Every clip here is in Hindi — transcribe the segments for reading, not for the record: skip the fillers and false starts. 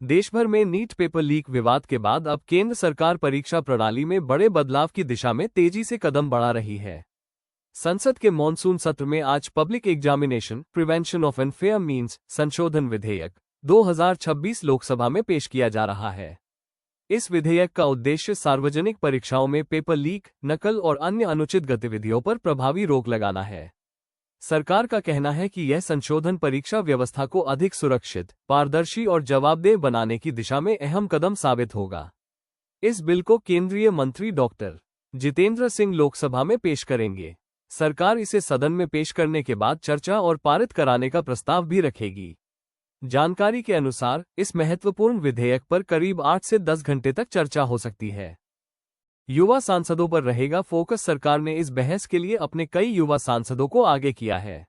देश भर में नीट पेपर लीक विवाद के बाद अब केंद्र सरकार परीक्षा प्रणाली में बड़े बदलाव की दिशा में तेजी से कदम बढ़ा रही है। संसद के मॉनसून सत्र में आज public examination prevention of unfair means संशोधन विधेयक 2026 लोकसभा में पेश किया जा रहा है। इस विधेयक का उद्देश्य सार्वजनिक परीक्षाओं में पेपर लीक, नकल और अन्य अनुचित गतिविधियों पर प्रभावी रोक लगाना है। सरकार का कहना है कि यह संशोधन परीक्षा व्यवस्था को अधिक सुरक्षित, पारदर्शी और जवाबदेह बनाने की दिशा में अहम कदम साबित होगा। इस बिल को केंद्रीय मंत्री डॉक्टर जितेंद्र सिंह लोकसभा में पेश करेंगे। सरकार इसे सदन में पेश करने के बाद चर्चा और पारित कराने का प्रस्ताव भी रखेगी। जानकारी के अनुसार इस महत्वपूर्ण विधेयक पर करीब 8 से 10 घंटे तक चर्चा हो सकती है। युवा सांसदों पर रहेगा फोकस। सरकार ने इस बहस के लिए अपने कई युवा सांसदों को आगे किया है।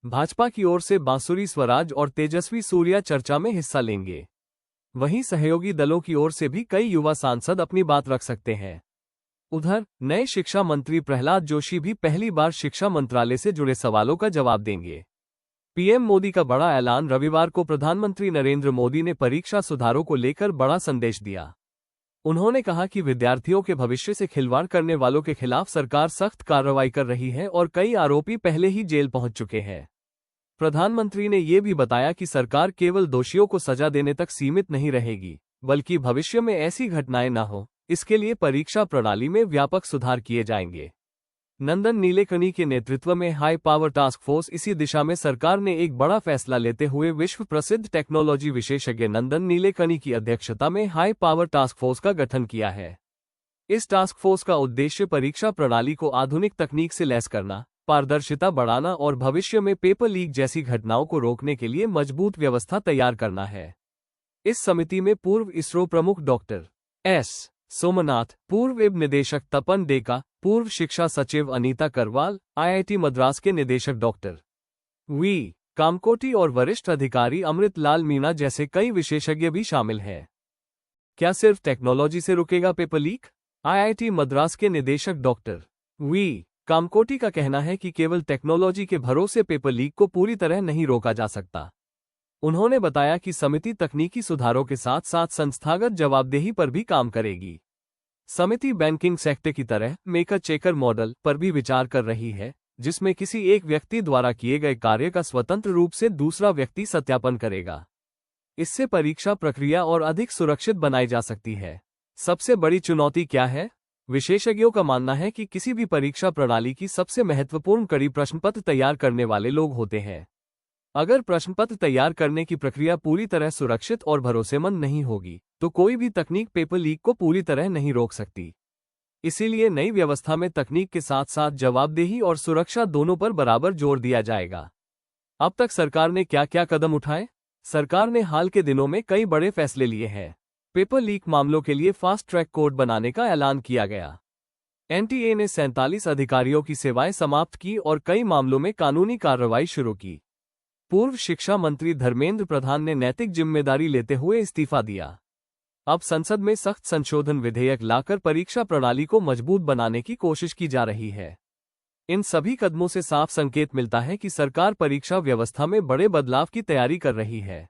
भाजपा की ओर से बांसुरी स्वराज और तेजस्वी सूर्या चर्चा में हिस्सा लेंगे। वहीं सहयोगी दलों की ओर से भी कई युवा सांसद अपनी बात रख सकते हैं। उधर नए शिक्षा मंत्री प्रहलाद जोशी भी पहली बार शिक्षा मंत्रालय से जुड़े सवालों का जवाब देंगे। पीएम मोदी का बड़ा ऐलान। रविवार को प्रधानमंत्री नरेंद्र मोदी ने परीक्षा सुधारों को लेकर बड़ा संदेश दिया। उन्होंने कहा कि विद्यार्थियों के भविष्य से खिलवाड़ करने वालों के खिलाफ सरकार सख्त कार्रवाई कर रही है और कई आरोपी पहले ही जेल पहुंच चुके हैं। प्रधानमंत्री ने ये भी बताया कि सरकार केवल दोषियों को सजा देने तक सीमित नहीं रहेगी, बल्कि भविष्य में ऐसी घटनाएं न हो, इसके लिए परीक्षा प्रणाली में व्यापक सुधार किए जाएंगे। नंदन नीलेकनी के नेतृत्व में हाई पावर टास्क फोर्स। इसी दिशा में सरकार ने एक बड़ा फैसला लेते हुए विश्व प्रसिद्ध टेक्नोलॉजी विशेषज्ञ नंदन नीलेकनी की अध्यक्षता में हाई पावर टास्क फोर्स का गठन किया है। इस टास्क फोर्स का उद्देश्य परीक्षा प्रणाली को आधुनिक तकनीक से लैस करना, पारदर्शिता बढ़ाना और भविष्य में पेपर लीक जैसी घटनाओं को रोकने के लिए मजबूत व्यवस्था तैयार करना है। इस समिति में पूर्व इसरो प्रमुख डॉक्टर एस सोमनाथ, पूर्व वेब निदेशक तपन डेका, पूर्व शिक्षा सचिव अनीता करवाल, आईआईटी मद्रास के निदेशक डॉक्टर वी कामकोटी और वरिष्ठ अधिकारी अमृत लाल मीणा जैसे कई विशेषज्ञ भी शामिल हैं। क्या सिर्फ टेक्नोलॉजी से रुकेगा पेपर लीक? आईआईटी मद्रास के निदेशक डॉक्टर वी कामकोटी का कहना है कि केवल टेक्नोलॉजी के भरोसे पेपर लीक को पूरी तरह नहीं रोका जा सकता। उन्होंने बताया कि समिति तकनीकी सुधारों के साथ साथ संस्थागत जवाबदेही पर भी काम करेगी। समिति बैंकिंग सेक्टर की तरह मेकर चेकर मॉडल पर भी विचार कर रही है, जिसमें किसी एक व्यक्ति द्वारा किए गए कार्य का स्वतंत्र रूप से दूसरा व्यक्ति सत्यापन करेगा। इससे परीक्षा प्रक्रिया और अधिक सुरक्षित बनाई जा सकती है। सबसे बड़ी चुनौती क्या है? विशेषज्ञों का मानना है कि किसी भी परीक्षा प्रणाली की सबसे महत्वपूर्ण कड़ी प्रश्नपत्र तैयार करने वाले लोग होते हैं। अगर प्रश्नपत्र तैयार करने की प्रक्रिया पूरी तरह सुरक्षित और भरोसेमंद नहीं होगी, तो कोई भी तकनीक पेपर लीक को पूरी तरह नहीं रोक सकती। इसीलिए नई व्यवस्था में तकनीक के साथ साथ जवाबदेही और सुरक्षा दोनों पर बराबर जोर दिया जाएगा। अब तक सरकार ने क्या क्या कदम उठाए? सरकार ने हाल के दिनों में कई बड़े फैसले लिए हैं। पेपर लीक मामलों के लिए फास्ट ट्रैक कोर्ट बनाने का ऐलान किया गया। एनटीए ने 47 अधिकारियों की सेवाएं समाप्त की और कई मामलों में कानूनी कार्रवाई शुरू की। पूर्व शिक्षा मंत्री धर्मेंद्र प्रधान ने नैतिक जिम्मेदारी लेते हुए इस्तीफा दिया। अब संसद में सख्त संशोधन विधेयक लाकर परीक्षा प्रणाली को मजबूत बनाने की कोशिश की जा रही है। इन सभी कदमों से साफ संकेत मिलता है कि सरकार परीक्षा व्यवस्था में बड़े बदलाव की तैयारी कर रही है।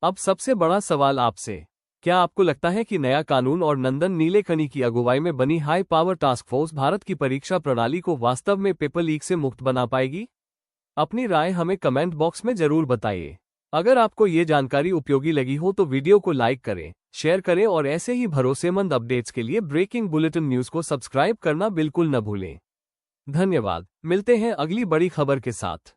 अब सबसे बड़ा सवाल आपसे, क्या आपको लगता है कि नया कानून और नंदन नीलेकनी की अगुवाई में बनी high power task force Bharat की परीक्षा प्रणाली को वास्तव में पेपर लीक से मुक्त बना पाएगी? अपनी राय हमें कमेंट बॉक्स में जरूर बताइए। अगर आपको ये जानकारी उपयोगी लगी हो तो वीडियो को लाइक करें, शेयर करें और ऐसे ही भरोसेमंद अपडेट्स के लिए ब्रेकिंग बुलेटिन न्यूज़ को सब्सक्राइब करना बिल्कुल न भूलें। धन्यवाद। मिलते हैं अगली बड़ी खबर के साथ।